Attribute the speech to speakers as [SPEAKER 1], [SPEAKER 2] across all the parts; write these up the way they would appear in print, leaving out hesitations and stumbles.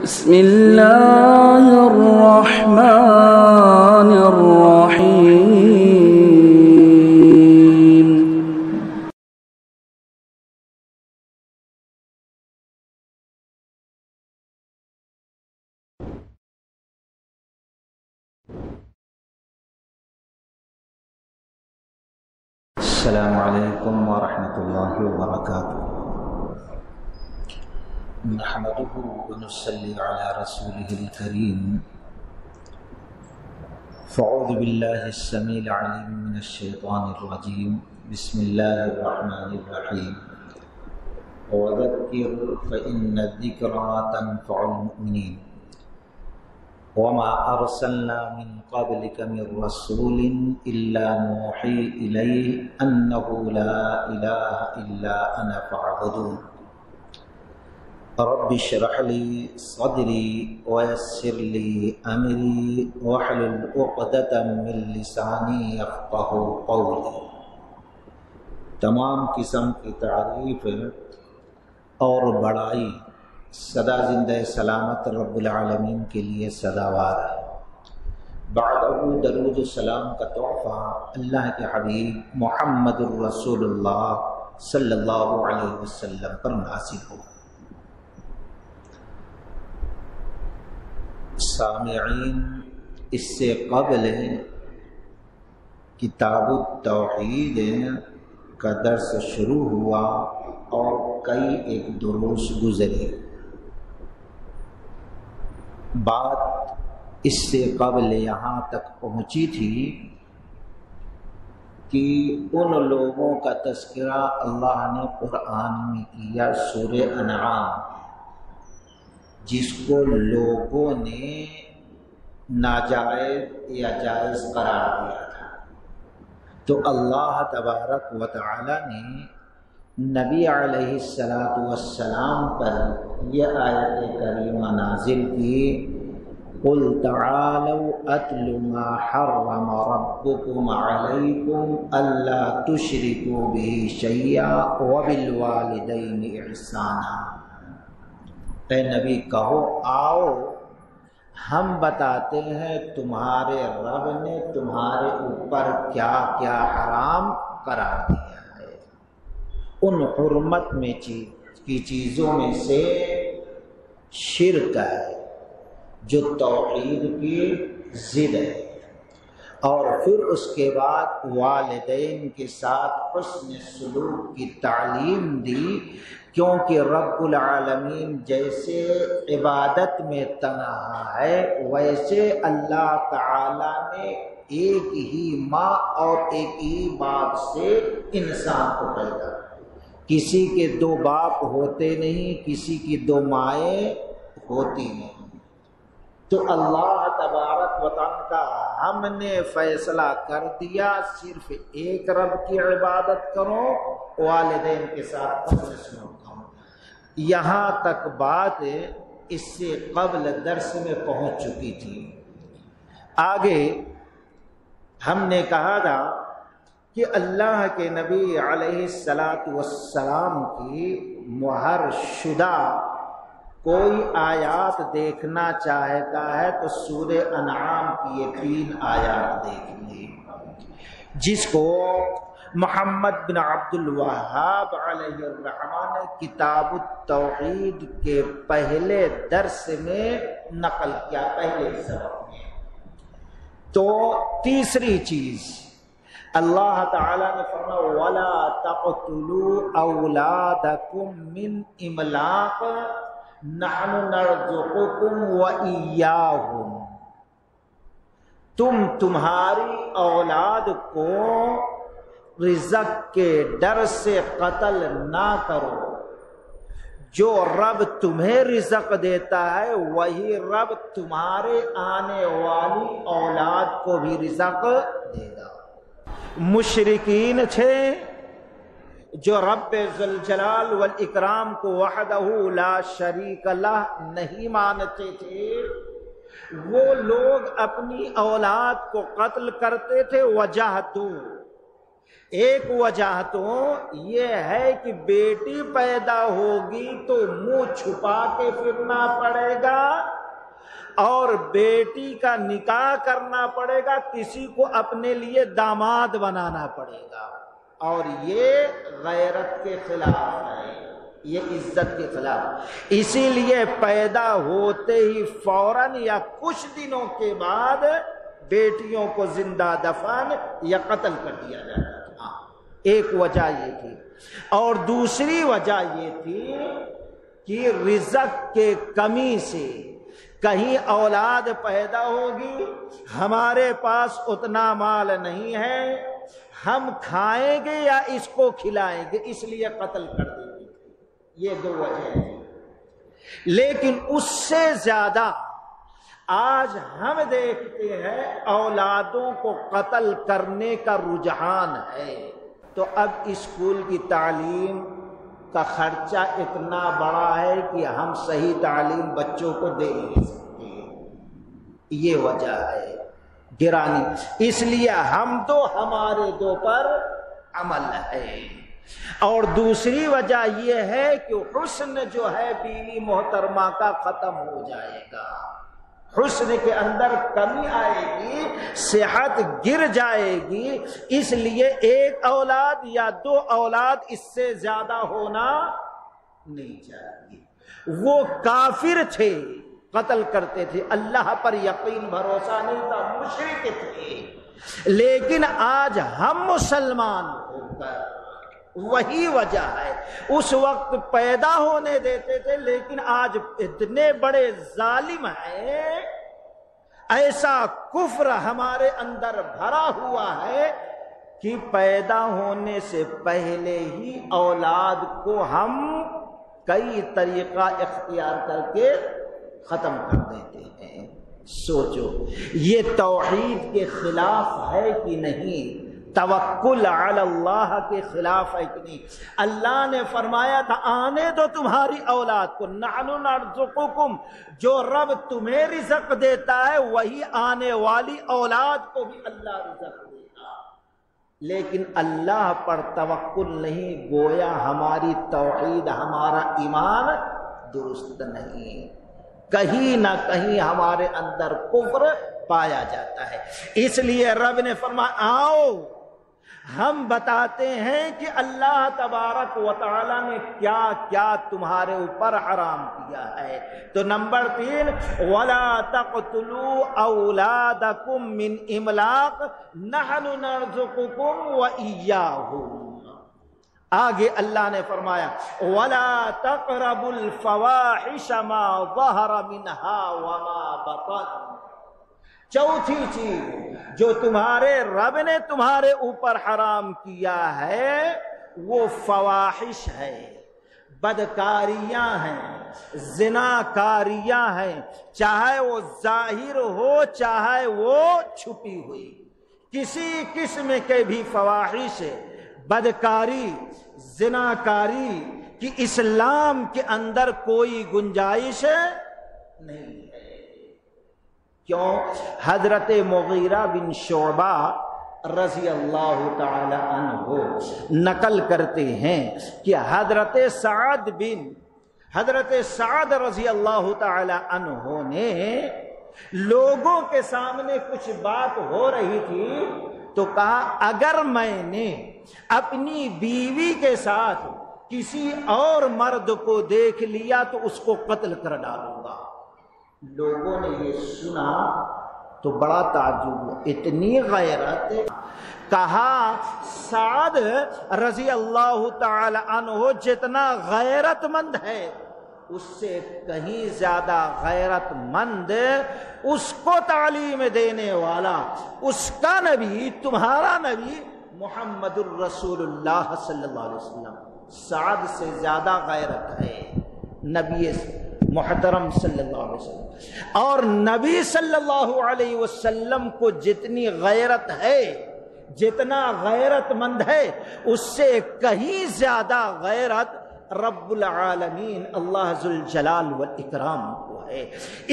[SPEAKER 1] بسم الله الرحمن الرحيم.
[SPEAKER 2] السلام علیکم ورحمۃ اللہ وبرکاتہ. نحمده ونصلي على رسوله الكريم. فاعوذ بالله السميع العليم من الشيطان الرجيم. بسم الله الرحمن الرحيم. وذكر فإن الذكرى تنفع المؤمنين. وما أرسلنا من قبلك من رسول إلا نوحي إليه أنه لا إله إلا أنا فاعبدون. رب اشرح لي صدري ويسر لي أمري واحلل عقدة من لساني يفقهوا قولي. تمام قسم کی تعریف اور بڑائی سدا زندہ سلامت رب العالمین کے لیے سداوار ہے. بعد درود و سلام کا تحفہ اللہ کے حبیب محمد الرسول اللہ صلی اللہ علیہ وسلم پر نازل ہو. سامعین، اس سے قبل کتاب التوحید کا درس شروع ہوا اور کئی ایک دروس گزرے. بات اس سے قبل یہاں تک پہنچی تھی کہ ان لوگوں کا تذکرہ اللہ نے قرآن میں کیا سورہ انعام، جس کو لوگوں نے ناجائز یا جائز قرار دیا تھا. تو اللہ تبارک و تعالی نے نبی علیہ السلام پر یہ آیت کریمہ نازل کی. قل تعالوا اتل ما حرم ربكم عليكم الا تشركوا به شيئا وبالوالدين احسانا. اے نبی کہو، آؤ ہم بتاتے ہیں تمہارے رب نے تمہارے اوپر کیا کیا حرام قرار دیا ہے. ان حرمت میں کی چیزوں میں سے شرک ہے جو توحید کی ضد ہے، اور پھر اس کے بعد والدین کے ساتھ حسن سلوک کی تعلیم دی، کیونکہ رب العالمین جیسے عبادت میں تنہا ہے ویسے اللہ تعالی نے ایک ہی ماں اور ایک ہی باپ سے انسان کو پیدا. کسی کے دو باپ ہوتے نہیں، کسی کی دو مائیں ہوتی نہیں. تو اللہ تبارک و تعالی کا ہم نے فیصلہ کر دیا صرف ایک رب کی عبادت کرو، والدین کے ساتھ حسن سلوک کرو. یہاں تک بات اس سے قبل درس میں پہنچ چکی تھی. آگے ہم نے کہا تھا کہ اللہ کے نبی علیہ السلام کی مہر شدہ کوئی آیات دیکھنا چاہتا ہے تو سورہ انعام کی یہ 3 آیات دیکھ لی، جس کو محمد بن عبد الوہاب علیہ الرحمہ نے کتاب التوحید کے پہلے درس میں نقل کیا، پہلے سبق میں. تو تیسری چیز اللہ تعالیٰ نے فرمایا وَلَا تَقْتُلُوا أَوْلَادَكُمْ مِنْ إِمْلَاقٍ نَحْنُ نَرْزُقُكُمْ وَإِيَّاهُمْ. تمہاری اولاد کو رزق کے ڈر سے قتل نہ کرو. جو رب تمہیں رزق دیتا ہے وہی رب تمہارے آنے والی اولاد کو بھی رزق دے گا. مشرکین تھے جو رب ذوالجلال والاکرام کو وحدہ لا شریک لہ نہیں مانتے تھے، وہ لوگ اپنی اولاد کو قتل کرتے تھے. وجہ ایک وجہ تو یہ ہے کہ بیٹی پیدا ہوگی تو منہ چھپا کے پھرنا پڑے گا، اور بیٹی کا نکاح کرنا پڑے گا، کسی کو اپنے لیے داماد بنانا پڑے گا، اور یہ غیرت کے خلاف ہے، یہ عزت کے خلاف۔ اسی لیے پیدا ہوتے ہی فوراً یا کچھ دنوں کے بعد بیٹیوں کو زندہ دفن یا قتل کر دیا جاتا تھا۔ ایک وجہ یہ تھی، اور دوسری وجہ یہ تھی کہ رزق کے کمی سے کہیں اولاد پیدا ہوگی، ہمارے پاس اتنا مال نہیں ہے، ہم کھائیں گے یا اس کو کھلائیں گے، اس لیے قتل کر دیتے تھے۔ یہ دو وجہ ہیں۔ لیکن اس سے زیادہ آج ہم دیکھتے ہیں اولادوں کو قتل کرنے کا رجحان ہے۔ تو اب اسکول کی تعلیم کا خرچہ اتنا بڑا ہے کہ ہم صحیح تعلیم بچوں کو دے نہیں سکتے، یہ وجہ ہے گرانی۔ اس لیے ہم تو ہمارے دو پر عمل ہے، اور دوسری وجہ یہ ہے کہ حسن جو ہے بیوی محترمہ کا ختم ہو جائے گا، حسن کے اندر کمی آئے گی، صحت گر جائے گی، اس لیے ایک اولاد یا دو اولاد اس سے زیادہ ہونا نہیں چاہیے۔ وہ کافر تھے، قتل کرتے تھے، اللہ پر یقین بھروسہ نہیں تھا، مشرک تھے، لیکن آج ہم مسلمان ہو کر، وہی وجہ ہے، اس وقت پیدا ہونے دیتے تھے، لیکن آج اتنے بڑے ظالم ہیں، ایسا کفر ہمارے اندر بھرا ہوا ہے کہ پیدا ہونے سے پہلے ہی اولاد کو ہم کئی طریقہ اختیار کر کے ختم کر دیتے ہیں۔ سوچو یہ توحید کے خلاف ہے کہ نہیں؟ توکل علی اللہ کے خلاف ہے کہ نہیں؟ اللہ نے فرمایا تھا آنے دو تمہاری اولاد کو، نحن نرزقکم، جو رب تمہیں رزق دیتا ہے وہی آنے والی اولاد کو بھی اللہ رزق دیتا، لیکن اللہ پر توکل نہیں، گویا ہماری توحید، ہمارا ایمان درست نہیں، کہیں نہ کہیں ہمارے اندر کفر پایا جاتا ہے۔ اس لیے رب نے فرمایا آؤ ہم بتاتے ہیں کہ اللہ تبارک و تعالی نے کیا کیا تمہارے اوپر حرام کیا ہے۔ تو نمبر 3، وَلَا تَقْتُلُوا أَوْلَادَكُمْ مِنْ إِمْلَاقٍ نَحْنُ نَرْزُقُكُمْ وَإِيَّاهُمْ۔ آگے اللہ نے فرمایا وَلَا تَقْرَبُوا الْفَوَاحِشَ مَا ظَهَرَ مِنْهَا وَمَا بَطَنَ۔ چوتھی چیز جو تمہارے رب نے تمہارے اوپر حرام کیا ہے وہ فواحش ہے، بدکاریاں ہیں، زناکاریاں ہیں، چاہے وہ ظاہر ہو چاہے وہ چھپی ہوئی، کسی قسم کے بھی فواحش، بدکاری، زناکاری کی اسلام کے اندر کوئی گنجائش نہیں ہے۔ کیوں؟ حضرت مغیرہ بن شعبہ رضی اللہ تعالی عنہ نقل کرتے ہیں کہ حضرت سعد رضی اللہ تعالی عنہ نے لوگوں کے سامنے کچھ بات ہو رہی تھی تو کہا اگر میں نے اپنی بیوی کے ساتھ کسی اور مرد کو دیکھ لیا تو اس کو قتل کر ڈالوں گا۔ لوگوں نے یہ سنا تو بڑا تعجب ہوا، اتنی غیرت۔ کہا سعد رضی اللہ تعالی عنہ جتنا غیرت مند ہے اس سے کہیں زیادہ غیرت مند اس کو تعلیم دینے والا، اس کا نبی، تمہارا نبی محمد الرسول اللہ صلی اللہ علیہ وسلم، سعد سے زیادہ غیرت ہے نبی محترم صلی اللہ علیہ وسلم۔ اور نبی صلی اللہ علیہ وسلم کو جتنی غیرت ہے، جتنا غیرت مند ہے، اس سے کہیں زیادہ غیرت رب العالمین اللہ ذوالجلال والاکرام کو ہے۔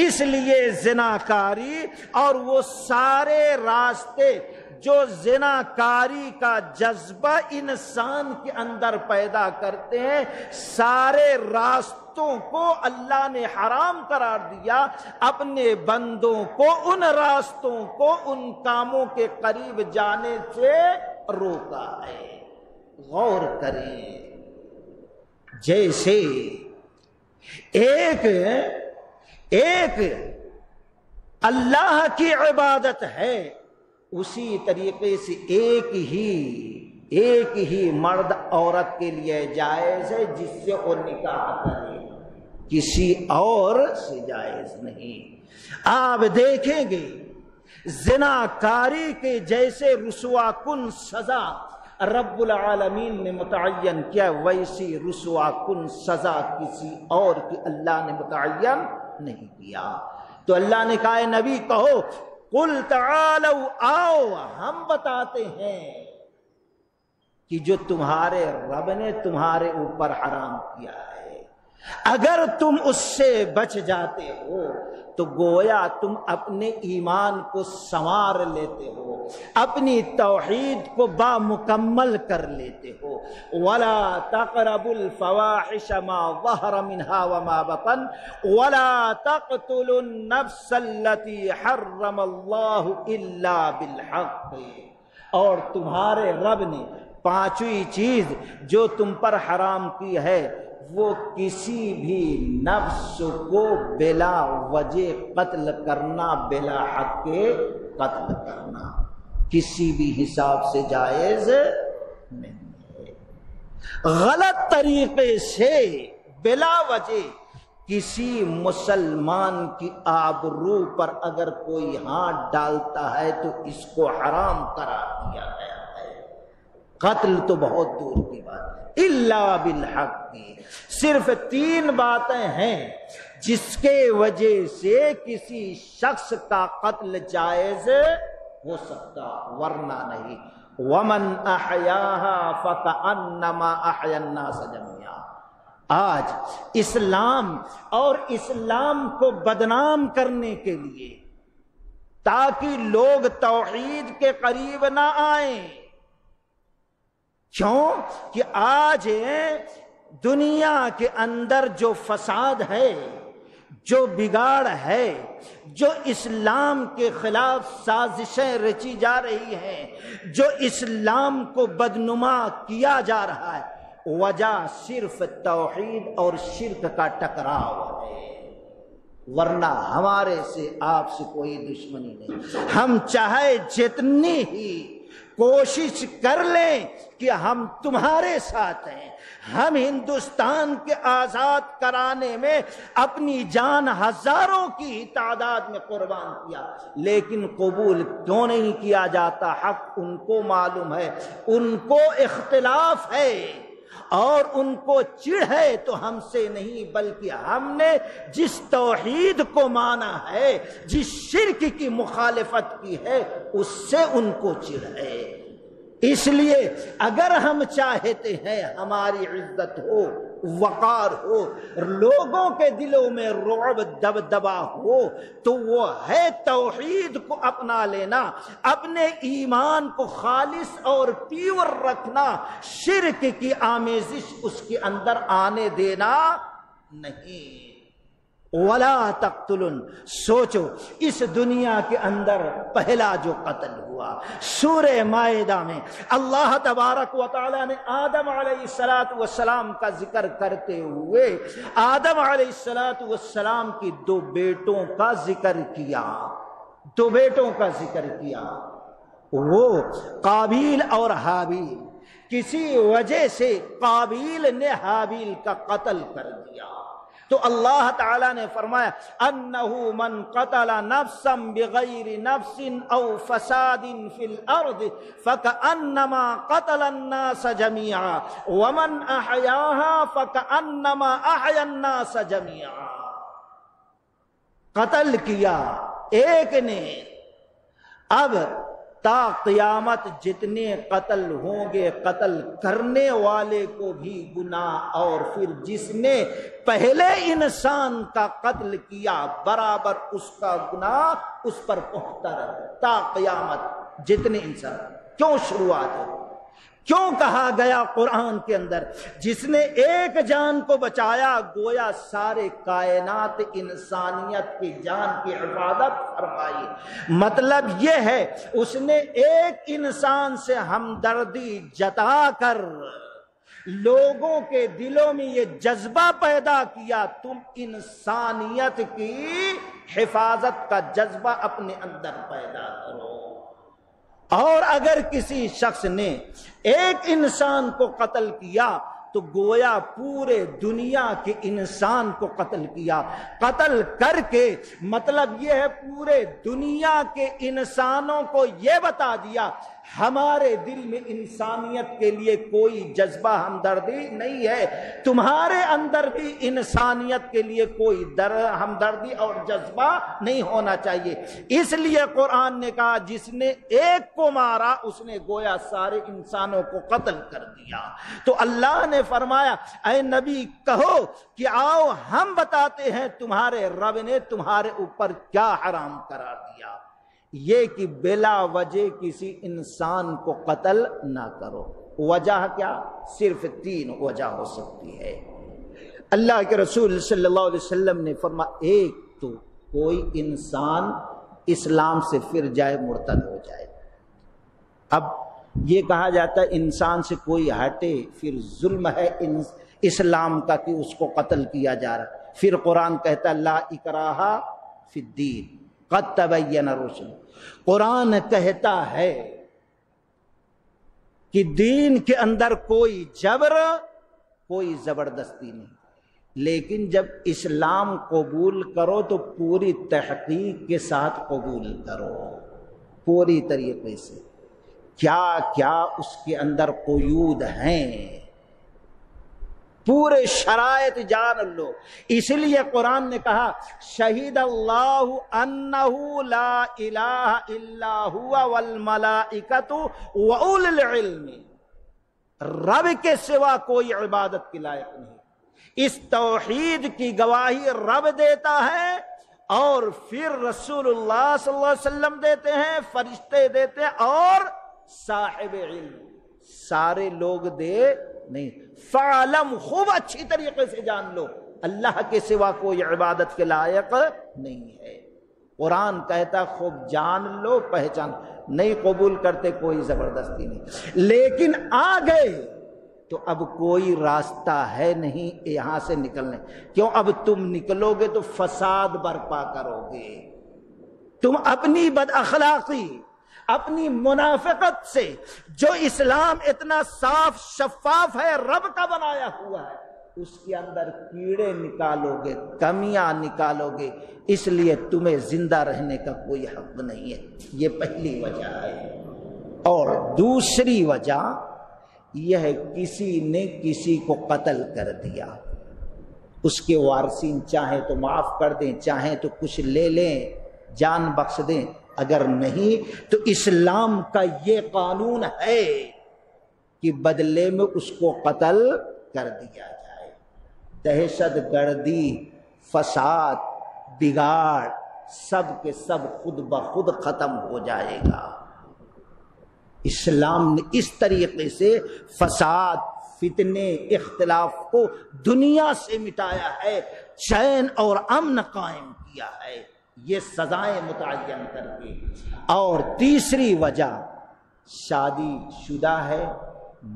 [SPEAKER 2] اس لیے زناکاری اور وہ سارے راستے جو زناکاری کا جذبہ انسان کے اندر پیدا کرتے ہیں، سارے راستوں کو اللہ نے حرام قرار دیا، اپنے بندوں کو ان راستوں کو، ان کاموں کے قریب جانے سے روکا ہے۔ غور کریں، جیسے ایک اللہ کی عبادت ہے، اسی طریقے سے ایک ہی مرد عورت کے لیے جائز ہے جس سے وہ نکاح کرے، کسی اور سے جائز نہیں۔ آپ دیکھیں گے زناکاری کے جیسے رسوا کن سزا رب العالمین نے متعین کیا، ویسی رسوا کن سزا کسی اور کی اللہ نے متعین نہیں کیا۔ تو اللہ نے کہا ہے نبی کہو قل تعالوا، آؤ ہم بتاتے ہیں کہ جو تمہارے رب نے تمہارے اوپر حرام کیا ہے، اگر تم اس سے بچ جاتے ہو تو گویا تم اپنے ایمان کو سنوار لیتے ہو، اپنی توحید کو بامکمل کر لیتے ہو۔ وَلَا تَقْرَبُوا الْفَوَاحِشَ مَا ظَهَرَ مِنْهَا وَمَا بَطَنَ وَلَا تَقْتُلُوا النَّفْسَ الَّتِي حَرَّمَ اللَّهُ إِلَّا بِالْحَقِّ، اور تمہارے رب نے پانچویں چیز جو تم پر حرام کی ہے وہ کسی بھی نفس کو بلا وجہ قتل کرنا، بلا حق کے قتل کرنا کسی بھی حساب سے جائز نہیں ہے۔ غلط طریقے سے بلا وجہ کسی مسلمان کی آبرو پر اگر کوئی ہاتھ ڈالتا ہے تو اس کو حرام قرار دیا گیا ہے۔ قتل تو بہت دور کی بات ہے۔ الا بالحق کی صرف تین باتیں ہیں جس کے وجہ سے کسی شخص کا قتل جائز ہو سکتا، ورنہ نہیں۔ ومن احیاها فکأنما احیا الناس جميعا۔ آج اسلام اور اسلام کو بدنام کرنے کے لیے تاکہ لوگ توحید کے قریب نہ آئیں، کیوں کہ آج دنیا کے اندر جو فساد ہے، جو بگاڑ ہے، جو اسلام کے خلاف سازشیں رچی جا رہی ہیں، جو اسلام کو بدنما کیا جا رہا ہے، وجہ صرف توحید اور شرک کا ٹکراؤ ہے، ورنہ ہمارے سے آپ سے کوئی دشمنی نہیں۔ ہم چاہے جتنی ہی کوشش کر لیں کہ ہم تمہارے ساتھ ہیں، ہم ہندوستان کے آزاد کرانے میں اپنی جان ہزاروں کی تعداد میں قربان کیا، لیکن قبول کیوں نہیں کیا جاتا؟ حق ان کو معلوم ہے، ان کو اختلاف ہے اور ان کو چڑ ہے تو ہم سے نہیں، بلکہ ہم نے جس توحید کو مانا ہے، جس شرک کی مخالفت کی ہے، اس سے ان کو چڑ ہے۔ اس لیے اگر ہم چاہتے ہیں ہماری عزت ہو، وقار ہو، لوگوں کے دلوں میں رعب دبدبا ہو، تو وہ ہے توحید کو اپنا لینا، اپنے ایمان کو خالص اور پیور رکھنا، شرک کی آمیزش اس کے اندر آنے دینا نہیں۔ وَلَا تَقْتُلُن، سوچو اس دنیا کے اندر پہلا جو قتل ہوا سورہ مائدہ میں اللہ تبارک و تعالی نے آدم علیہ السلام کا ذکر کرتے ہوئے آدم علیہ السلام کی دو بیٹوں کا ذکر کیا، دو بیٹوں کا ذکر کیا، وہ قابیل اور حابیل۔ کسی وجہ سے قابیل نے حابیل کا قتل کر دیا تو اللہ تعالیٰ نے فرمایا انہو من قتل نفسا بغیر نفس او فساد فی الارض فکأنما قتل الناس جميعا ومن احیاها فکأنما احیا الناس جميعا۔ قتل کیا ایک نے، اب تا قیامت جتنے قتل ہوں گے قتل کرنے والے کو بھی گناہ، اور پھر جس نے پہلے انسان کا قتل کیا برابر اس کا گناہ اس پر پہنچتا رہے تا قیامت۔ جتنے انسان. کیوں شروعات ہے؟ کیوں کہا گیا قرآن کے اندر جس نے ایک جان کو بچایا گویا سارے کائنات انسانیت کی جان کی حفاظت فرمائی. مطلب یہ ہے اس نے ایک انسان سے ہمدردی جتا کر لوگوں کے دلوں میں یہ جذبہ پیدا کیا تم انسانیت کی حفاظت کا جذبہ اپنے اندر پیدا کرو. اور اگر کسی شخص نے ایک انسان کو قتل کیا تو گویا پورے دنیا کے انسان کو قتل کیا. قتل کر کے مطلب یہ ہے پورے دنیا کے انسانوں کو یہ بتا دیا ہمارے دل میں انسانیت کے لیے کوئی جذبہ ہمدردی نہیں ہے. تمہارے اندر بھی انسانیت کے لیے کوئی ہمدردی اور جذبہ نہیں ہونا چاہیے. اس لیے قرآن نے کہا جس نے ایک کو مارا اس نے گویا سارے انسانوں کو قتل کر دیا. تو اللہ نے فرمایا اے نبی کہو کہ آؤ ہم بتاتے ہیں تمہارے رب نے تمہارے اوپر کیا حرام قرار دیا. یہ کہ بلا وجہ کسی انسان کو قتل نہ کرو. وجہ کیا؟ صرف 3 وجہ ہو سکتی ہے. اللہ کے رسول صلی اللہ علیہ وسلم نے فرمایا ایک تو کوئی انسان اسلام سے پھر جائے مرتد ہو جائے. اب یہ کہا جاتا ہے انسان سے کوئی ہٹے پھر ظلم ہے اسلام کا کہ اس کو قتل کیا جا رہا. پھر قرآن کہتا ہے لا اکراہ فی الدین قد تبین الرشد. قرآن کہتا ہے کہ دین کے اندر کوئی جبر کوئی زبردستی نہیں، لیکن جب اسلام قبول کرو تو پوری تحقیق کے ساتھ قبول کرو، پوری طریقے سے. کیا کیا اس کے اندر قیود ہیں پورے شرائط جان لو. اس لیے قرآن نے کہا شہید اللہ انہ لا الہ الا ہوا والملائکۃ واولو العلم. رب کے سوا کوئی عبادت کے لائق نہیں. اس توحید کی گواہی رب دیتا ہے اور پھر رسول اللہ صلی اللہ علیہ وسلم دیتے ہیں، فرشتے دیتے ہیں اور صاحب علم سارے لوگ دے نہیں. فعلم خوب اچھی طریقے سے جان لو اللہ کے سوا کوئی عبادت کے لائق نہیں ہے. قرآن کہتا خوب جان لو پہچان. نہیں قبول کرتے کوئی زبردستی نہیں. لیکن آ گئے تو اب کوئی راستہ ہے نہیں یہاں سے نکلنے. کیوں؟ اب تم نکلو گے تو فساد برپا کرو گے. تم اپنی بد اخلاقی اپنی منافقت سے جو اسلام اتنا صاف شفاف ہے رب کا بنایا ہوا ہے اس کے اندر کیڑے نکالو گے، کمیاں نکالو گے. اس لیے تمہیں زندہ رہنے کا کوئی حق نہیں ہے. یہ پہلی وجہ ہے. اور دوسری وجہ یہ ہے کسی نے کسی کو قتل کر دیا، اس کے وارثین چاہیں تو معاف کر دیں، چاہیں تو کچھ لے لیں، جان بخش دیں. اگر نہیں تو اسلام کا یہ قانون ہے کہ بدلے میں اس کو قتل کر دیا جائے. دہشت گردی، فساد، بگاڑ سب کے سب خود بخود ختم ہو جائے گا. اسلام نے اس طریقے سے فساد، فتنے، اختلاف کو دنیا سے مٹایا ہے، چین اور امن قائم کیا ہے، یہ سزائیں متعین کر کے. اور تیسری وجہ شادی شدہ ہے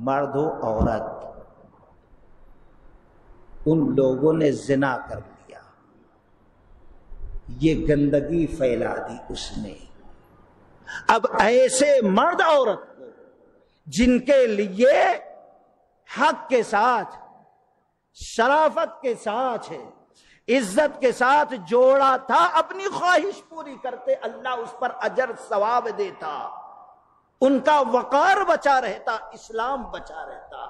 [SPEAKER 2] مرد و عورت، ان لوگوں نے زنا کر لیا، یہ گندگی پھیلا دی اس نے. اب ایسے مرد عورت کو جن کے لیے حق کے ساتھ، شرافت کے ساتھ، عزت کے ساتھ جوڑا تھا، اپنی خواہش پوری کرتے، اللہ اس پر اجر ثواب دیتا، ان کا وقار بچا رہتا، اسلام بچا رہتا.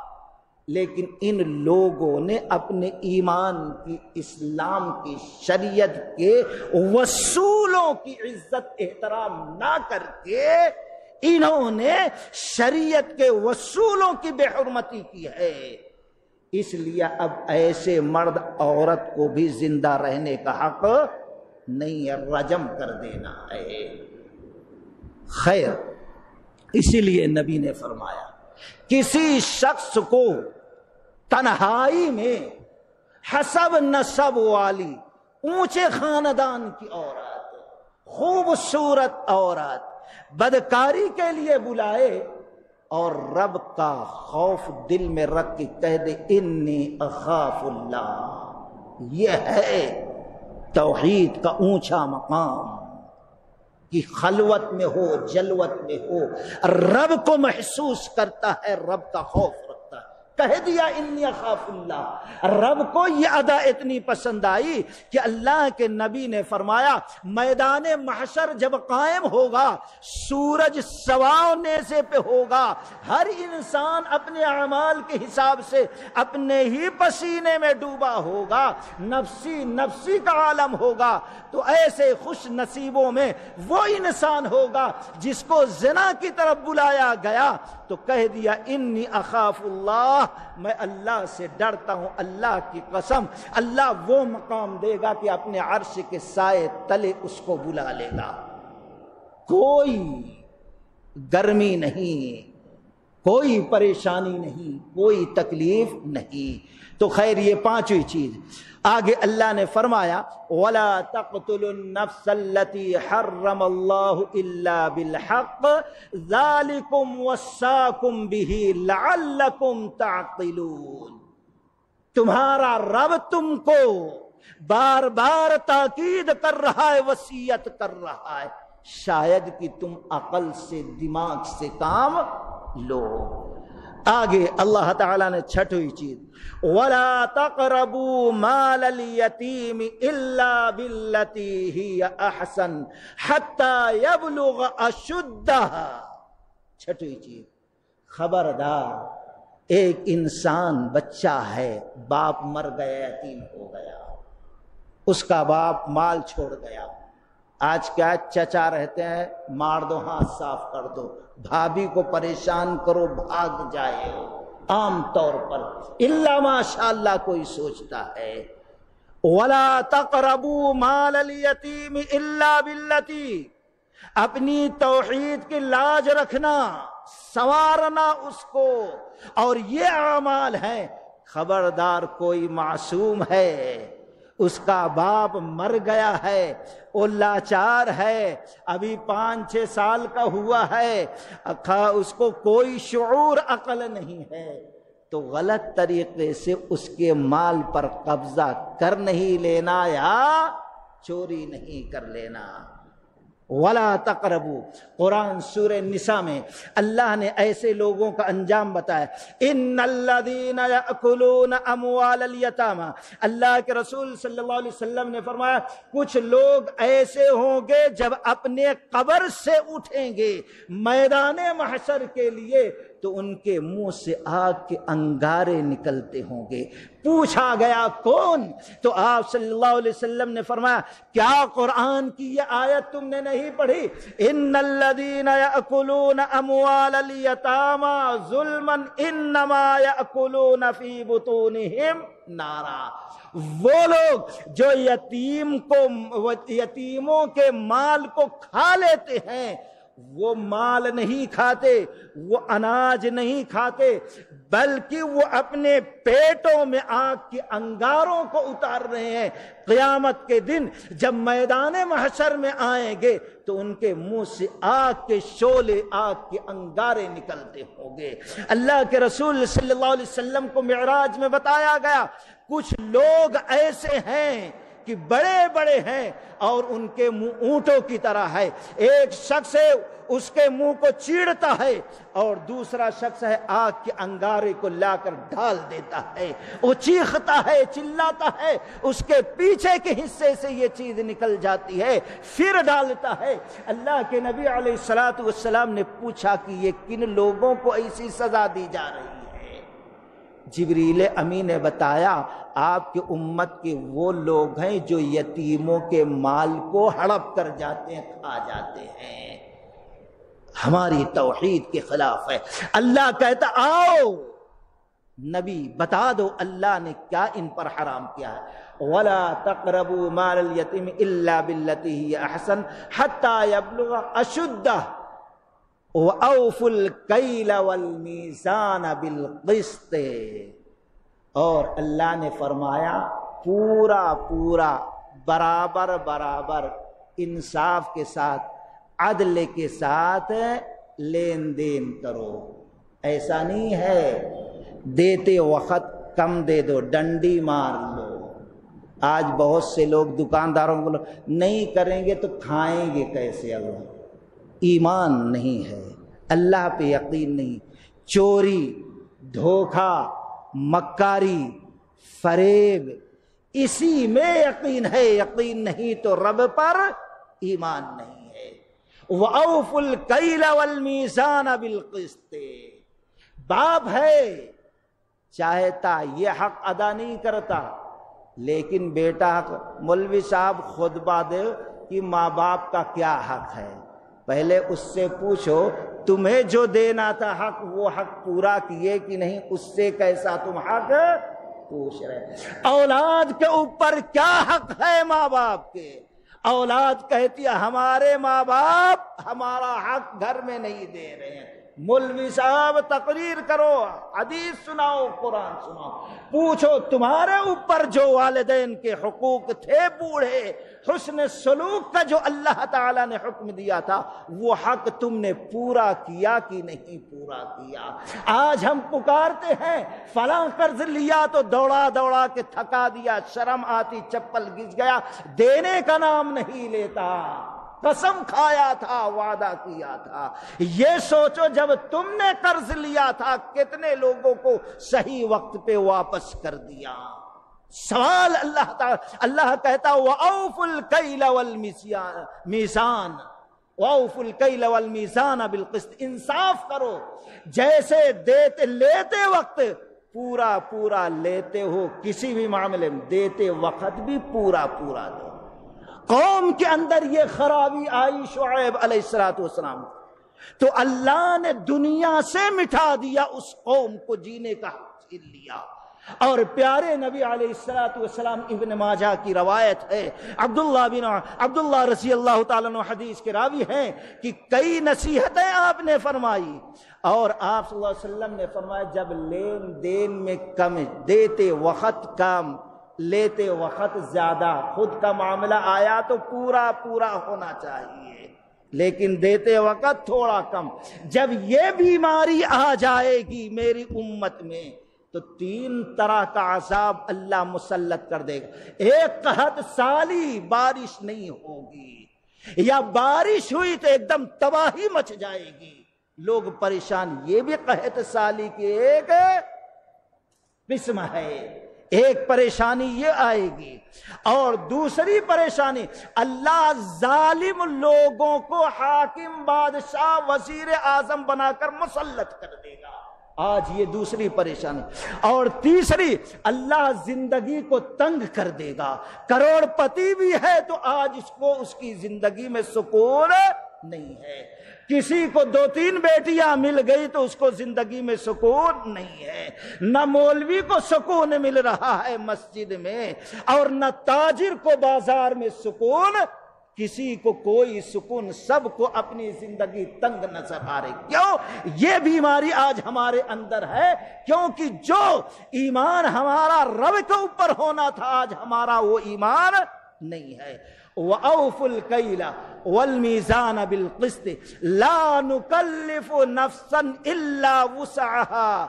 [SPEAKER 2] لیکن ان لوگوں نے اپنے ایمان کی، اسلام کی، شریعت کے اصولوں کی عزت احترام نہ کر کے انہوں نے شریعت کے اصولوں کی بے حرمتی کی ہے. اس لیے اب ایسے مرد عورت کو بھی زندہ رہنے کا حق نہیں ہے، رجم کر دینا ہے. خیر، اسی لیے نبی نے فرمایا کسی شخص کو تنہائی میں حسب نسب والی اونچے خاندان کی عورت، خوبصورت عورت بدکاری کے لیے بلائے اور رب کا خوف دل میں رکھ کے کہہ دے انی اخاف اللہ، یہ ہے توحید کا اونچا مقام کہ خلوت میں ہو، جلوت میں ہو، رب کو محسوس کرتا ہے، رب کا خوف رکھتا ہے، کہہ دیا انی اخاف اللہ۔ رب کو یہ ادا اتنی پسند آئی کہ اللہ کے نبی نے فرمایا میدان محشر جب قائم ہوگا، سورج سوا نیزے پہ ہوگا، ہر انسان اپنے اعمال کے حساب سے اپنے ہی پسینے میں ڈوبا ہوگا، نفسی نفسی کا عالم ہوگا، تو ایسے خوش نصیبوں میں وہ انسان ہوگا جس کو زنا کی طرف بلایا گیا تو کہہ دیا انی اخاف اللہ، میں اللہ سے ڈرتا ہوں، اللہ کی قسم اللہ وہ مقام دے گا کہ اپنے عرش کے سائے تلے اس کو بلا لے گا، کوئی گرمی نہیں، کوئی پریشانی نہیں، کوئی تکلیف نہیں۔ تو خیر یہ پانچویں چیز۔ آگے اللہ نے فرمایا وَلَا تَقْتُلُوا النَّفْسَ الَّتِي حَرَّمَ اللَّهُ إِلَّا بِالْحَقِّ ذَلِكُمْ وَصَّاكُمْ بِهِ لَعَلَّكُمْ تَعْقِلُونَ، تمہارا رب تم کو بار بار تاکید کر رہا ہے، وصیت کر رہا ہے، شاید کہ تم عقل سے، دماغ سے کام لو۔ آگے اللہ تعالیٰ نے چھٹویں چیز وَلَا تَقْرَبُوا مَالَ الْيَتِيمِ إِلَّا بِالَّتِي هِيَ أَحْسَنُ حَتَّى يَبْلُغَ أَشُدَّهُ، چھٹویں چیز خبردار ایک انسان بچہ ہے، باپ مر گیا، یتیم ہو گیا، اس کا باپ مال چھوڑ گیا، آج کیا چچا رہتے ہیں مار دو ہاتھ صاف کر دو، بھابھی کو پریشان کرو بھاگ جائے، عام طور پر الا ماشاء اللہ کوئی سوچتا ہے۔ وَلَا تَقْرَبُوا مَالَ الْيَتِيمِ إِلَّا بِالَّتِي، اپنی توحید کی لاج رکھنا، سنوارنا اس کو، اور یہ اعمال ہیں۔ خبردار کوئی معصوم ہے، اس کا باپ مر گیا ہے، وہ لاچار ہے، ابھی 5-6 سال کا ہوا ہے، اس کو کوئی شعور عقل نہیں ہے، تو غلط طریقے سے اس کے مال پر قبضہ کر نہیں لینا یا چوری نہیں کر لینا۔ وَلَا تَقْرَبُوا، قرآن سورہ نساء میں اللہ نے ایسے لوگوں کا انجام بتایا، اِنَّ الَّذِينَ يَأْكُلُونَ أَمْوَالَ الْيَتَامَى، اللہ کے رسول صلی اللہ علیہ وسلم نے فرمایا کچھ لوگ ایسے ہوں گے جب اپنے قبر سے اٹھیں گے میدان محشر کے لیے تو ان کے منہ سے آگ کے انگارے نکلتے ہوں گے۔ پوچھا گیا کون؟ تو آپ صلی اللہ علیہ وسلم نے فرمایا کیا قرآن کی یہ آیت تم نے نہیں پڑھی؟ ان الذین یأکلون اموال الیتامی ظلما انما یأکلون فی بطونہم نارا، وہ لوگ جو یتیموں کے مال کو کھا لیتے ہیں، وہ مال نہیں کھاتے، وہ اناج نہیں کھاتے، بلکہ وہ اپنے پیٹوں میں آگ کے انگاروں کو اتار رہے ہیں۔ قیامت کے دن جب میدان محشر میں آئیں گے تو ان کے منہ سے آگ کے شعلے، آگ کے انگارے نکلتے ہوں گے۔ اللہ کے رسول صلی اللہ علیہ وسلم کو معراج میں بتایا گیا کچھ لوگ ایسے ہیں کہ بڑے بڑے ہیں اور ان کے منہ اونٹوں کی طرح ہے، ایک شخص ہے اس کے منہ کو چیڑتا ہے اور دوسرا شخص ہے آگ کے انگارے کو لا کر ڈال دیتا ہے، وہ چیختا ہے، چلاتا ہے، اس کے پیچھے کے حصے سے یہ چیز نکل جاتی ہے، پھر ڈالتا ہے۔ اللہ کے نبی علیہ الصلوۃ والسلام نے پوچھا کہ یہ کن لوگوں کو ایسی سزا دی جا رہی ہے؟ جبریل امین نے بتایا آپ کے امت کے وہ لوگ ہیں جو یتیموں کے مال کو ہڑپ کر جاتے ہیں، کھا جاتے ہیں، ہماری توحید کے خلاف ہے۔ اللہ کہتا آؤ نبی بتا دو اللہ نے کیا ان پر حرام کیا ہے۔ وَلَا تَقْرَبُوا مَالَ الْيَتِيمِ إِلَّا بِالَّتِي هِيَ أَحْسَنُ حَتَّى يَبْلُغَ أَشُدَّهُ، وَأَوْفُوا الْكَيْلَ وَالْمِيزَانَ بِالْقِسْطِ، اور اللہ نے فرمایا پورا پورا برابر برابر انصاف کے ساتھ عدل کے ساتھ لین دین کرو۔ ایسا نہیں ہے دیتے وقت کم دے دو، ڈنڈی مار لو۔ آج بہت سے لوگ دکانداروں کو نہیں کریں گے تو کھائیں گے کیسے؟ اللہ ایمان نہیں ہے، اللہ پہ یقین نہیں، چوری، دھوکہ، مکاری، فریب، اسی میں یقین ہے، یقین نہیں تو رب پر ایمان نہیں ہے۔ وَأَوْفُوا الْكَيْلَ وَالْمِيزَانَ بِالْقِسْطِ، باپ ہے چاہتا یہ حق ادا نہیں کرتا، لیکن بیٹا حق، مولوی صاحب خطبہ دے کہ ماں باپ کا کیا حق ہے، پہلے اس سے پوچھو تمہیں جو دینا تھا حق وہ حق پورا کیے کہ نہیں، اس سے کیسا تم حق پوچھ رہے؟ اولاد کے اوپر کیا حق ہے ماں باپ کے؟ اولاد کہتی ہے ہمارے ماں باپ ہمارا حق گھر میں نہیں دے رہے ہیں، مولوی صاحب تقریر کرو، حدیث سناؤ، قرآن سناؤ، پوچھو تمہارے اوپر جو والدین کے حقوق تھے بوڑھے، حسن سلوک کا جو اللہ تعالیٰ نے حکم دیا تھا وہ حق تم نے پورا کیا کہ نہیں پورا کیا؟ آج ہم پکارتے ہیں فلاں قرض لیا تو دوڑا دوڑا کے تھکا دیا، شرم آتی چپل گھس گیا، دینے کا نام نہیں لیتا، قسم کھایا تھا، وعدہ کیا تھا۔ یہ سوچو جب تم نے قرض لیا تھا کتنے لوگوں کو صحیح وقت پہ واپس کر دیا؟ سوال اللہ تعالی، اللہ کہتا وَأَوْفُوا الْكَيْلَ وَالْمِيزَانَ، وَأَوْفُوا الْكَيْلَ وَالْمِيزَانَ بِالْقِسْطِ، انصاف کرو، جیسے دیتے لیتے وقت پورا پورا لیتے ہو، کسی بھی معاملے میں دیتے وقت بھی پورا پورا دو۔ قوم کے اندر یہ خرابی آئی شعیب علیہ السلام، تو اللہ نے دنیا سے مٹا دیا، اس قوم کو جینے کا حق چھین لیا۔ اور پیارے نبی علیہ السلام، ابن ماجہ کی روایت ہے، عبداللہ رضی اللہ تعالیٰ عنہ حدیث کے راوی ہیں کہ کئی نصیحتیں آپ نے فرمائی، اور آپ صلی اللہ علیہ وسلم نے فرمایا جب لین دین میں کم، دیتے وقت کم، لیتے وقت زیادہ، خود کا معاملہ آیا تو پورا پورا ہونا چاہیے، لیکن دیتے وقت تھوڑا کم۔ جب یہ بیماری آ جائے گی میری امت میں تو 3 طرح کا عذاب اللہ مسلط کر دے گا۔ ایک قحط سالی، بارش نہیں ہوگی، یا بارش ہوئی تو ایک دم تباہی مچ جائے گی، لوگ پریشان۔ یہ بھی قحط سالی کی ایک قسم ہے، ایک پریشانی یہ آئے گی، اور دوسری پریشانی اللہ ظالم لوگوں کو حاکم، بادشاہ، وزیر اعظم بنا کر مسلط کر دے گا، آج یہ دوسری پریشانی۔ اور تیسری اللہ زندگی کو تنگ کر دے گا، کروڑ پتی بھی ہے تو آج اس کو اس کی زندگی میں سکون نہیں ہے، کسی کو 2-3 بیٹیاں مل گئی تو اس کو زندگی میں سکون نہیں ہے، نہ مولوی کو سکون مل رہا ہے مسجد میں، اور نہ تاجر کو بازار میں سکون، کسی کو کوئی سکون، سب کو اپنی زندگی تنگ نظر آ رہی۔ کیوں؟ یہ بیماری آج ہمارے اندر ہے، کیونکہ جو ایمان ہمارا رب کے اوپر ہونا تھا آج ہمارا وہ ایمان نہیں ہے۔ وَأَوْفُوا الْكَيْلَ وَالْمِيزَانَ بِالْقِسْطِ لَا نُكَلِّفُ نَفْسًا إِلَّا وُسْعَهَا،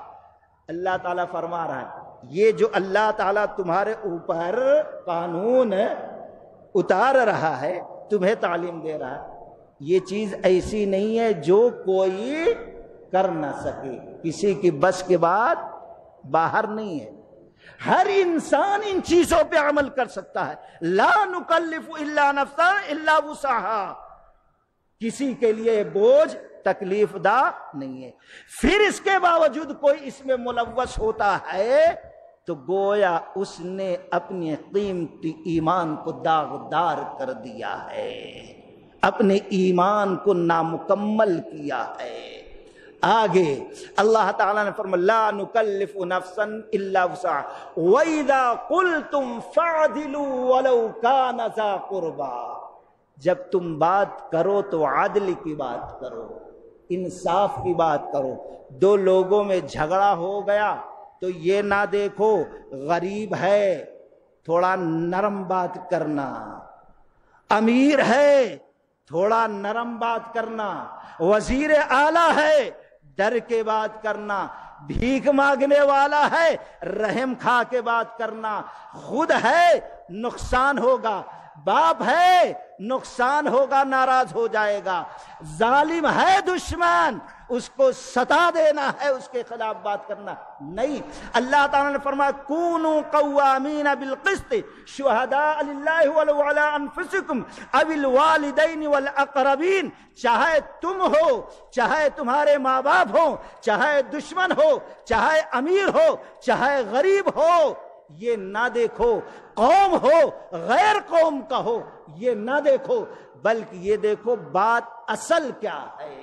[SPEAKER 2] اللہ تعالیٰ فرما رہا ہے یہ جو اللہ تعالیٰ تمہارے اوپر قانون اتار رہا ہے، تمہیں تعلیم دے رہا ہے، یہ چیز ایسی نہیں ہے جو کوئی کر نہ سکے، کسی کی بس کے بعد باہر نہیں ہے، ہر انسان ان چیزوں پہ عمل کر سکتا ہے۔ لا نکلف الا نفسا الا وسعها، کسی کے لیے بوجھ تکلیف دہ نہیں ہے۔ پھر اس کے باوجود کوئی اس میں ملوث ہوتا ہے تو گویا اس نے اپنے قیمتی ایمان کو داغدار کر دیا ہے، اپنے ایمان کو نامکمل کیا ہے۔ آگے اللہ تعالیٰ نے فرمایا لا نکلف نفسا الا وسعها واذا قلتم فاعدلوا ولو كان ذا قربى، جب تم بات کرو تو عدل کی بات کرو، انصاف کی بات کرو۔ دو لوگوں میں جھگڑا ہو گیا تو یہ نہ دیکھو غریب ہے تھوڑا نرم بات کرنا، امیر ہے تھوڑا نرم بات کرنا، وزیر اعلیٰ ہے ڈر کے بات کرنا، بھیک مانگنے والا ہے رحم کھا کے بات کرنا، خود ہے نقصان ہوگا، باپ ہے نقصان ہوگا ناراض ہو جائے گا، ظالم ہے دشمن اس کو ستا دینا ہے، اس کے خلاف بات کرنا نہیں۔ اللہ تعالیٰ نے فرمایا کونوا قوامین بالقسط شہداء للہ ولو علی انفسکم او الوالدین والاقربین، چاہے تم ہو، چاہے تمہارے ماں باپ ہو، چاہے دشمن ہو، چاہے امیر ہو، چاہے غریب ہو، یہ نہ دیکھو قوم ہو غیر قوم کا ہو یہ نہ دیکھو، بلکہ یہ دیکھو بات اصل کیا ہے۔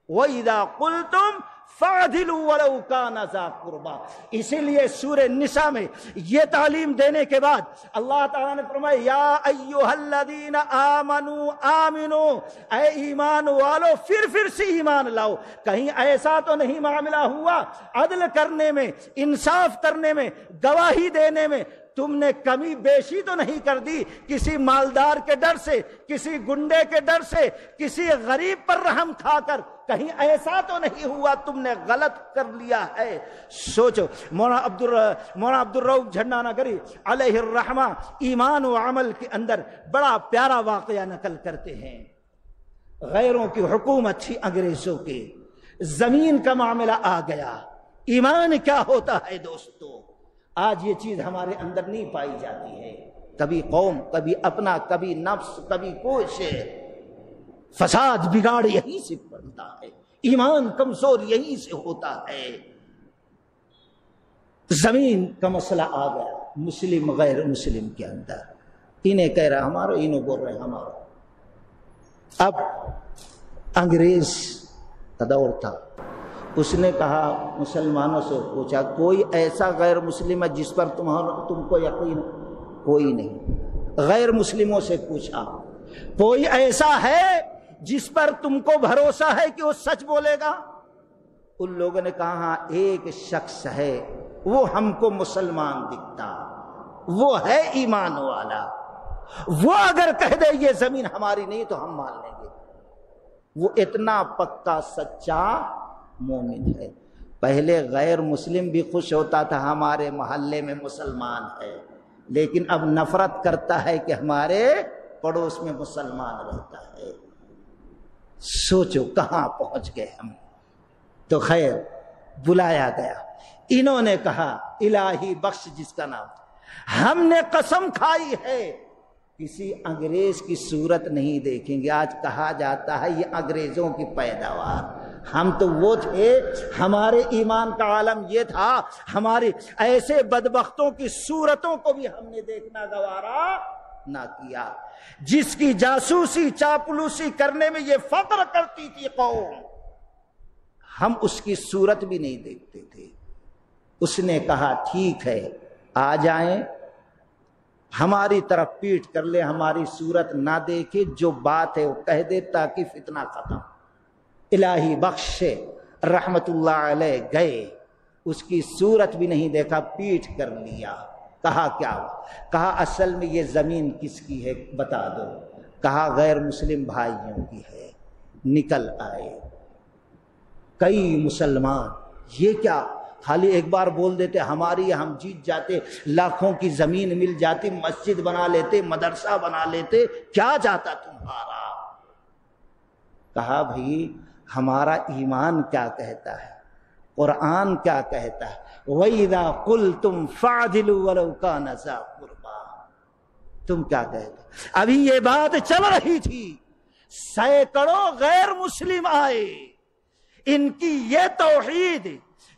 [SPEAKER 2] وَإِذَا قُلْتُمْ فَعْدِلُوا وَلَوْ كَانَ ذَا قُرْبَىٰ، اسی لیے سورہ نساء میں یہ تعلیم دینے کے بعد اللہ تعالیٰ نے فرمایا یا ایھا الذین آمنوا آمنو، اے ایمان والو پھر سے ایمان لاؤ۔ کہیں ایسا تو نہیں معاملہ ہوا عدل کرنے میں، انصاف کرنے میں، گواہی دینے میں تم نے کمی بیشی تو نہیں کر دی کسی مالدار کے ڈر سے، کسی گنڈے کے ڈر سے، کسی غریب پر رحم کھا کر؟ کہیں ایسا تو نہیں ہوا تم نے غلط کر لیا ہے؟ سوچو۔ مولانا عبدالرؤف جھنڈا نگری علیہ الرحمہ ایمان و عمل کے اندر بڑا پیارا واقعہ نقل کرتے ہیں۔ غیروں کی حکومت تھی انگریزوں کی، زمین کا معاملہ آ گیا، ایمان کیا ہوتا ہے دوستو؟ آج یہ چیز ہمارے اندر نہیں پائی جاتی ہے، کبھی قوم، کبھی اپنا، کبھی نفس، کبھی کچھ، فساد بگاڑ یہیں سے بنتا ہے، ایمان کمزور یہیں سے ہوتا ہے۔ زمین کا مسئلہ آ گیا مسلم غیر مسلم کے اندر، انہیں کہہ رہا ہمارا، انہیں بول رہے ہمارا۔ اب انگریز کا دور تھا، اس نے کہا مسلمانوں سے پوچھا کوئی ایسا غیر مسلم ہے جس پر تم کو یقین؟ کوئی نہیں۔ غیر مسلموں سے پوچھا کوئی ایسا ہے جس پر تم کو بھروسہ ہے کہ وہ سچ بولے گا؟ ان لوگوں نے کہا ہاں ایک شخص ہے وہ ہم کو مسلمان دکھتا، وہ ہے ایمان والا، وہ اگر کہہ دے یہ زمین ہماری نہیں تو ہم مان لیں گے، وہ اتنا پکا سچا مومن ہے۔ پہلے غیر مسلم بھی خوش ہوتا تھا ہمارے محلے میں مسلمان ہے، لیکن اب نفرت کرتا ہے کہ ہمارے پڑوس میں مسلمان رہتا ہے۔ سوچو کہاں پہنچ گئے ہم۔ تو خیر بلایا گیا، انہوں نے کہا الہی بخش جس کا نام، ہم نے قسم کھائی ہے کسی انگریز کی صورت نہیں دیکھیں گے۔ آج کہا جاتا ہے یہ انگریزوں کی پیداوار، ہم تو وہ تھے، ہمارے ایمان کا عالم یہ تھا، ہماری ایسے بدبختوں کی صورتوں کو بھی ہم نے دیکھنا گوارا نہ کیا، جس کی جاسوسی چاپلوسی کرنے میں یہ فخر کرتی تھی قوم، ہم اس کی صورت بھی نہیں دیکھتے تھے۔ اس نے کہا ٹھیک ہے آ جائیں، ہماری طرف پیٹ کر لے، ہماری صورت نہ دیکھے، جو بات ہے وہ کہہ دے تاکہ فتنہ ختم۔ الہی بخش رحمت اللہ علیہ گئے، اس کی صورت بھی نہیں دیکھا، پیٹ کر لیا۔ کہا کیا ہوا؟ کہا اصل میں یہ زمین کس کی ہے بتا دو۔ کہا غیر مسلم بھائیوں کی ہے۔ نکل آئے کئی مسلمان، یہ کیا خالی ایک بار بول دیتے ہماری، ہم جیت جاتے، لاکھوں کی زمین مل جاتی، مسجد بنا لیتے، مدرسہ بنا لیتے، کیا جاتا تمہارا؟ کہا بھئی ہمارا ایمان کیا کہتا ہے، قرآن کیا کہتا ہے، وَإِذَا قُلْتُمْ فَعْدِلُوا وَلَوْ كَانَ ذَا قُرْبَىٰ، تم کیا کہتے؟ ابھی یہ بات چل رہی تھی، سینکڑوں غیر مسلم آئے، ان کی یہ توحید،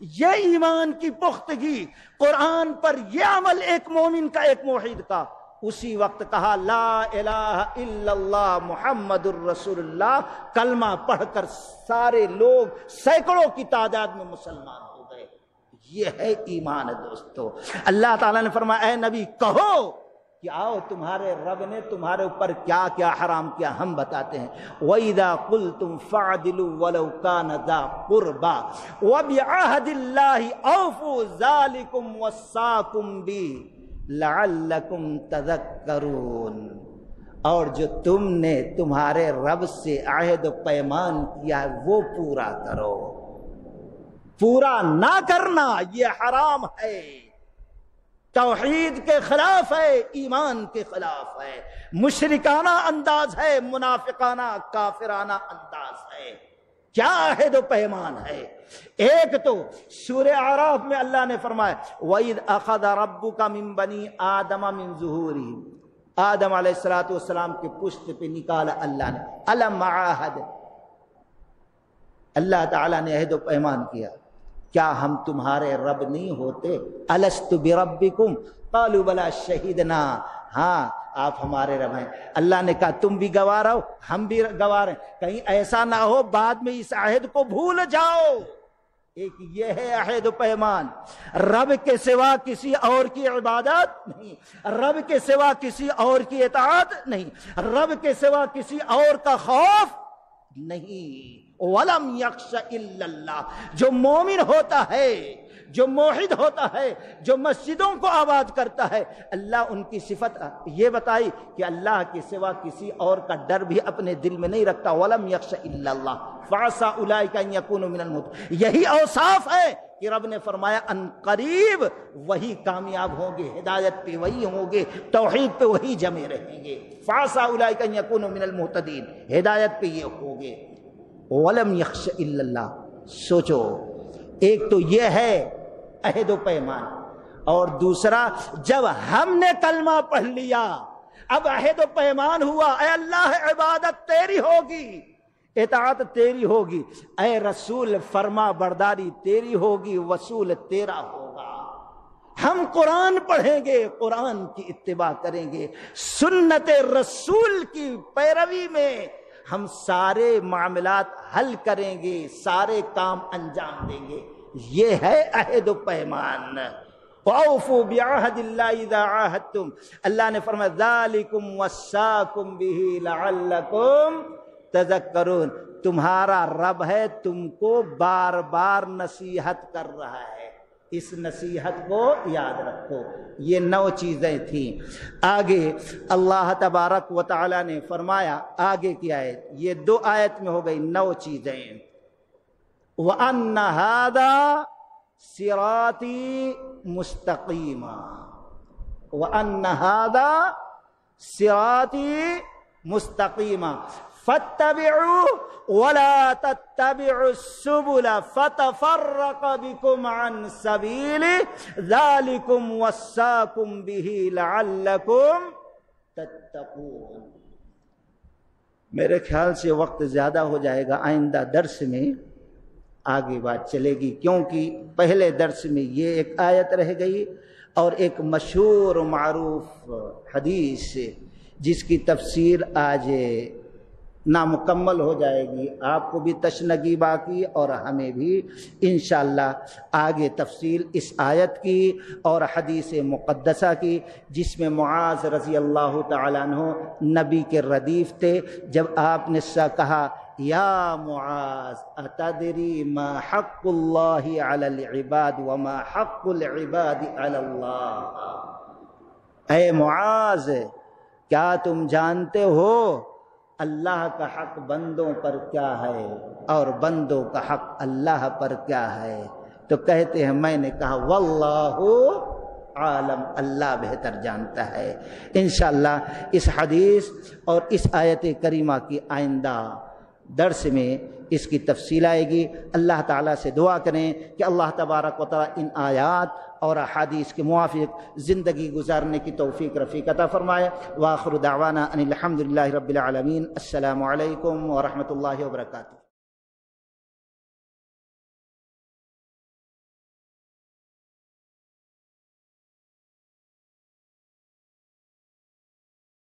[SPEAKER 2] یہ ایمان کی پختگی، قرآن پر یہ عمل ایک مومن کا، ایک موحد کا، اسی وقت کہا لا الہ الا اللہ محمد الرسول اللہ، کلمہ پڑھ کر سارے لوگ سینکڑوں کی تعداد میں مسلمان ہو گئے۔ یہ ہے ایمان دوستو۔ اللہ تعالیٰ نے فرمایا اے نبی کہو کہ آؤ تمہارے رب نے تمہارے اوپر کیا کیا حرام کیا ہم بتاتے ہیں۔ وَإِذَا قُلْتُمْ فَاعْدِلُوا وَلَوْ كَانَ ذَا قُرْبَى وَبِعَهْدِ اللَّهِ أَوْفُوا ذَلِكُمْ وَصَّاكُمْ بِهِ لَعَلَّكُمْ تَذَكَّرُونَ، اور جو تم نے تمہارے رب سے عہد و پیمان کیا ہے وہ پورا کرو، پورا نہ کرنا یہ حرام ہے، توحید کے خلاف ہے، ایمان کے خلاف ہے، مشرکانہ انداز ہے، منافقانہ کافرانہ انداز ہے۔ کیا عہد و پیمان ہے؟ ایک تو سورہ اعراف میں اللہ نے فرمایا وَإِذْ أَخَذَ رَبُّكَ مِن بَنِي آدَمَ مِن ظُهُورِهِمْ، آدم علیہ السلام کے پشت پہ نکالا اللہ نے، أَلَمْ عَاهَدْ، اللہ تعالیٰ نے عہد و پیمان کیا، کیا ہم تمہارے رب نہیں ہوتے؟ الست بربکم قالوا بلا شہیدنا، ہاں آپ ہمارے رب ہیں۔ اللہ نے کہا تم بھی گواہ رہو ہم بھی گواہ ہیں، کہیں ایسا نہ ہو بعد میں اس عہد کو بھول جاؤ۔ ایک یہ ہے عہد و پیمان، رب کے سوا کسی اور کی عبادت نہیں، رب کے سوا کسی اور کی اطاعت نہیں، رب کے سوا کسی اور کا خوف نہیں۔ وَلَمْ يَخْشَ إِلَّا اللَّهُ، جو مومن ہوتا ہے، جو موحد ہوتا ہے، جو مسجدوں کو آباد کرتا ہے، اللہ ان کی صفت یہ بتائی کہ اللہ کے سوا کسی اور کا ڈر بھی اپنے دل میں نہیں رکھتا۔ وَلَمْ يَخْشَ إِلَّا اللَّهُ فَعَسَىٰ أُولَٰئِكَ أَن يَكُونُوا مِنَ الْمُتَّقِينَ، یہی اوصاف ہے کہ رب نے فرمایا ان قریب وہی کامیاب ہوں گے، ہدایت پہ وہی ہوں گے، توحید پہ وہی جمے رہیں گے۔ فَعَسَىٰ أُولَٰئِكَ أَن يَكُونُوا مِنَ الْمُهْتَدِينَ، ہدایت پہ یہ ہوں گے۔ وَلَمْ يَخْشَ إِلَّا اللَّهُ، سوچو ایک تو یہ ہے عہد و پیمان، اور دوسرا جب ہم نے کلمہ پڑھ لیا اب عہد و پیمان ہوا، اے اللہ عبادت تیری ہوگی، اطاعت تیری ہوگی، اے رسول فرما برداری تیری ہوگی، وصول تیرا ہوگا۔ ہم قرآن پڑھیں گے، قرآن کی اتباع کریں گے، سنت رسول کی پیروی میں ہم سارے معاملات حل کریں گے، سارے کام انجام دیں گے۔ یہ ہے عہد و پیمان۔ وَأَوْفُوا بِعَهْدِ اللَّهِ إِذَا عَاهَدتُّمْ، اللہ نے فرمایا ذَلِكُمْ وَصَّاكُمْ بِهِ لَعَلَّكُمْ تَذَكَّرُونَ، تمہارا رب ہے تم کو بار بار نصیحت کر رہا ہے، اس نصیحت کو یاد رکھو۔ یہ 9 چیزیں تھیں۔ آگے اللہ تبارک و تعالی نے فرمایا، آگے کی آیت، یہ 2 آیت میں ہو گئی 9 چیزیں۔ وَأَنَّ هَذَا صِرَاطِي مُسْتَقِيمًا، وَأَنَّ هَذَا صِرَاطِي مُسْتَقِيمًا فَاتَّبِعُوهُ وَلَا تَتَّبِعُوا السُّبُلَ فَتَفَرَّقَ بِكُمْ عَنْ سَبِيلِهِ ذَلِكُمْ وَصَّاكُمْ بِهِ لَعَلَّكُمْ تَتَّقُونَ۔ میرے خیال سے وقت زیادہ ہو جائے گا، آئندہ درس میں آگے بات چلے گی، کیونکہ پہلے درس میں یہ ایک آیت رہ گئی اور ایک مشہور و معروف حدیث جس کی تفسیر آج نامکمل ہو جائے گی، آپ کو بھی تشنگی باقی اور ہمیں بھی انشاءاللہ آگے تفصیل اس آیت کی اور حدیث مقدسہ کی، جس میں معاذ رضی اللہ تعالیٰ عنہ نبی کے ردیف تھے۔ جب آپ نے کہا یا معاذ اتدری ما حق اللہ علی العباد وما حق العباد علی اللہ، اے معاذ کیا تم جانتے ہو اللہ کا حق بندوں پر کیا ہے اور بندوں کا حق اللہ پر کیا ہے؟ تو کہتے ہیں میں نے کہا واللہ عالم، اللہ بہتر جانتا ہے۔ انشاءاللہ اس حدیث اور اس آیت کریمہ کی آئندہ درس میں اس کی تفصیل آئے گی۔ اللہ تعالیٰ سے دعا کریں کہ اللہ تبارک و تعالیٰ ان آیات اور احادیث کے موافق زندگی گزارنے کی توفیق رفیق عطا فرمائے۔ وآخر دعوانا ان الحمد للہ رب العالمین۔ السلام علیکم ورحمۃ اللہ وبرکاتہ۔